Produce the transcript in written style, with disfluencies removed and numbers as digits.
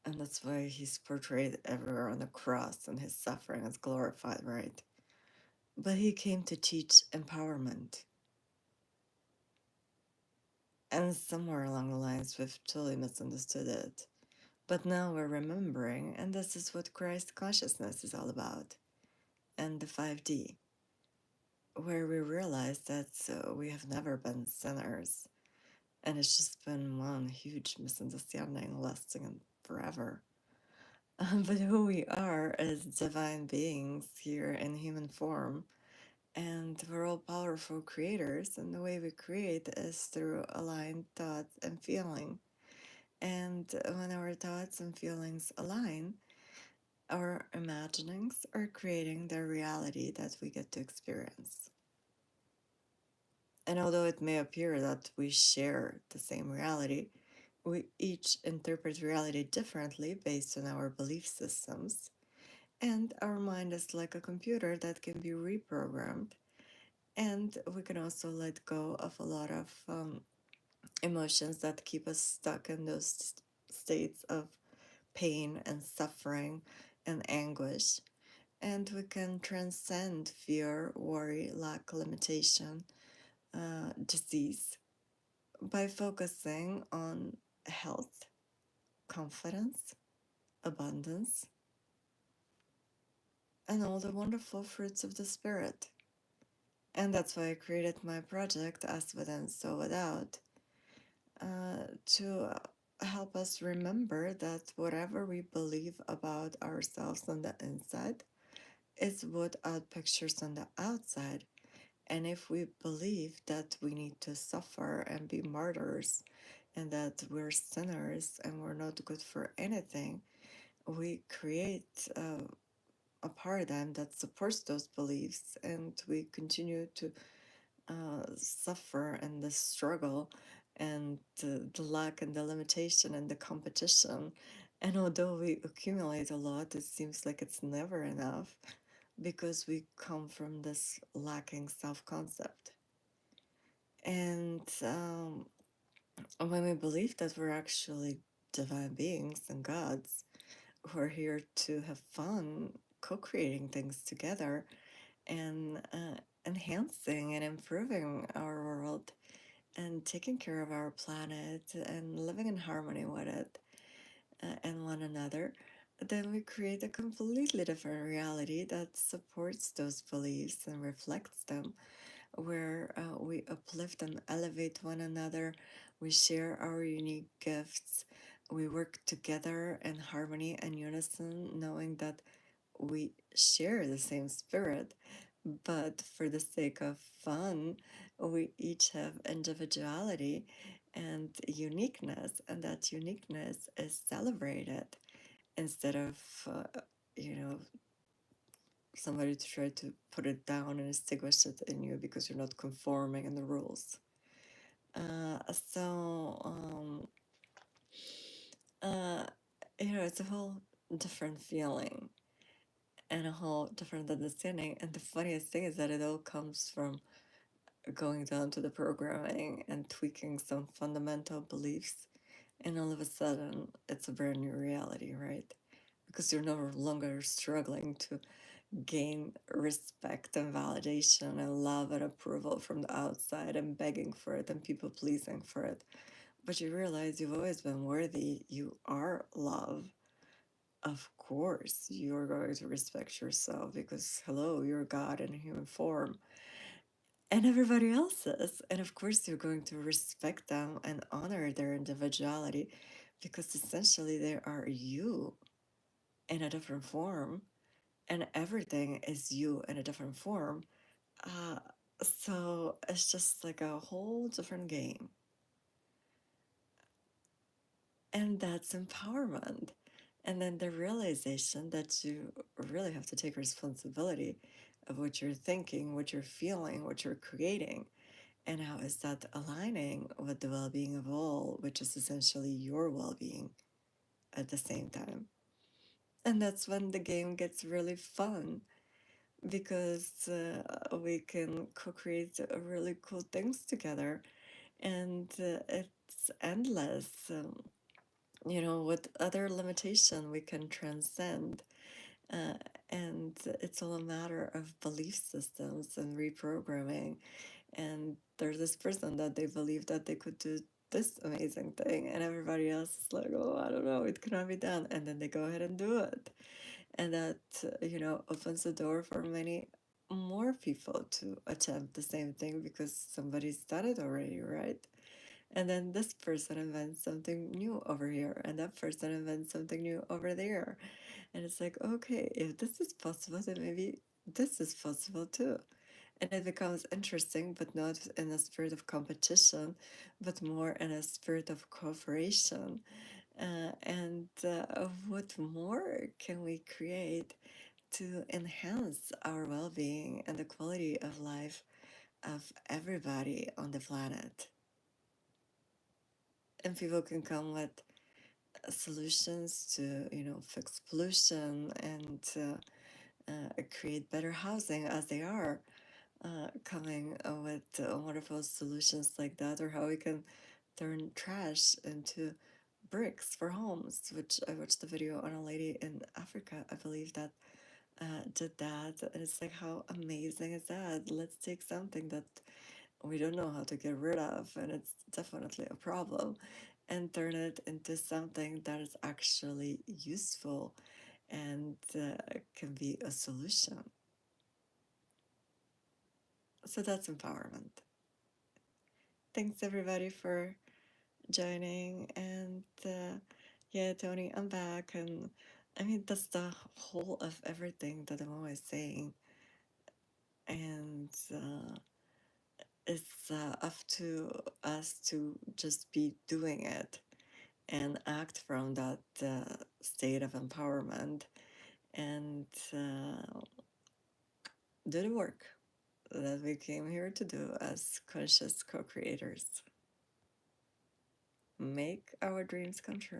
And that's why he's portrayed everywhere on the cross and his suffering is glorified, right? But he came to teach empowerment. And somewhere along the lines, we've totally misunderstood it. But now we're remembering, and this is what Christ consciousness is all about, and the 5D, where we realize that we have never been sinners, and it's just been one huge misunderstanding lasting forever. But who we are as divine beings here in human form, and we're all powerful creators, and the way we create is through aligned thoughts and feeling. And when our thoughts and feelings align, our imaginings are creating the reality that we get to experience. And although it may appear that we share the same reality, we each interpret reality differently based on our belief systems. And our mind is like a computer that can be reprogrammed. And we can also let go of a lot of emotions that keep us stuck in those states of pain and suffering and anguish. And we can transcend fear, worry, lack, limitation, disease by focusing on health, confidence, abundance, and all the wonderful fruits of the Spirit. And that's why I created my project, As Within, So Without, to help us remember that whatever we believe about ourselves on the inside is what outpictures on the outside. And if we believe that we need to suffer and be martyrs and that we're sinners and we're not good for anything, we create a paradigm that supports those beliefs and we continue to suffer and the struggle and the lack and the limitation and the competition. And although we accumulate a lot, it seems like it's never enough because we come from this lacking self concept. And when we believe that we're actually divine beings and gods who are here to have fun, co creating things together and enhancing and improving our world and taking care of our planet and living in harmony with it and one another, then we create a completely different reality that supports those beliefs and reflects them, where we uplift and elevate one another, we share our unique gifts, we work together in harmony and unison, knowing that we share the same spirit, but for the sake of fun, we each have individuality and uniqueness, and that uniqueness is celebrated instead of, you know, somebody to try to put it down and extinguish it in you because you're not conforming in the rules. So, uh, it's a whole different feeling and a whole different understanding. And the funniest thing is that it all comes from going down to the programming and tweaking some fundamental beliefs. And all of a sudden, it's a brand new reality, right? Because you're no longer struggling to gain respect and validation and love and approval from the outside and begging for it and people pleasing for it. But you realize you've always been worthy. You are love. Of course, you're going to respect yourself because, hello, you're God in human form and everybody else's. And of course, you're going to respect them and honor their individuality because essentially they are you in a different form, and everything is you in a different form. Uh, so it's just like a whole different game. And that's empowerment. And then the realization that you really have to take responsibility of what you're thinking, what you're feeling, what you're creating. And how is that aligning with the well being of all, which is essentially your well being at the same time? And that's when the game gets really fun because we can co create really cool things together and it's endless. what other limitation we can transcend. Uh, and it's all a matter of belief systems and reprogramming. And there's this person that they believe that they could do this amazing thing, and everybody else is like, oh, I don't know, it cannot be done. And then they go ahead and do it. And that, opens the door for many more people to attempt the same thing because somebody's done it already, right? And then this person invents something new over here, and that person invents something new over there. And it's like, okay, if this is possible, then maybe this is possible too. And it becomes interesting, but not in a spirit of competition, but more in a spirit of cooperation. And what more can we create to enhance our well being and the quality of life of everybody on the planet? And people can come with solutions to, fix pollution and create better housing as they are coming with wonderful solutions like that, or how we can turn trash into bricks for homes, which I watched the video on a lady in Africa, I believe, that did that. And it's like, how amazing is that? Let's take something that we don't know how to get rid of, and it's definitely a problem, and turn it into something that is actually useful and can be a solution. So that's empowerment. Thanks everybody for joining. And yeah, Tony, I'm back. And I mean, that's the whole of everything that I'm always saying. And it's up to us to just be doing it and act from that state of empowerment and do the work that we came here to do as conscious co creators. Make our dreams come true.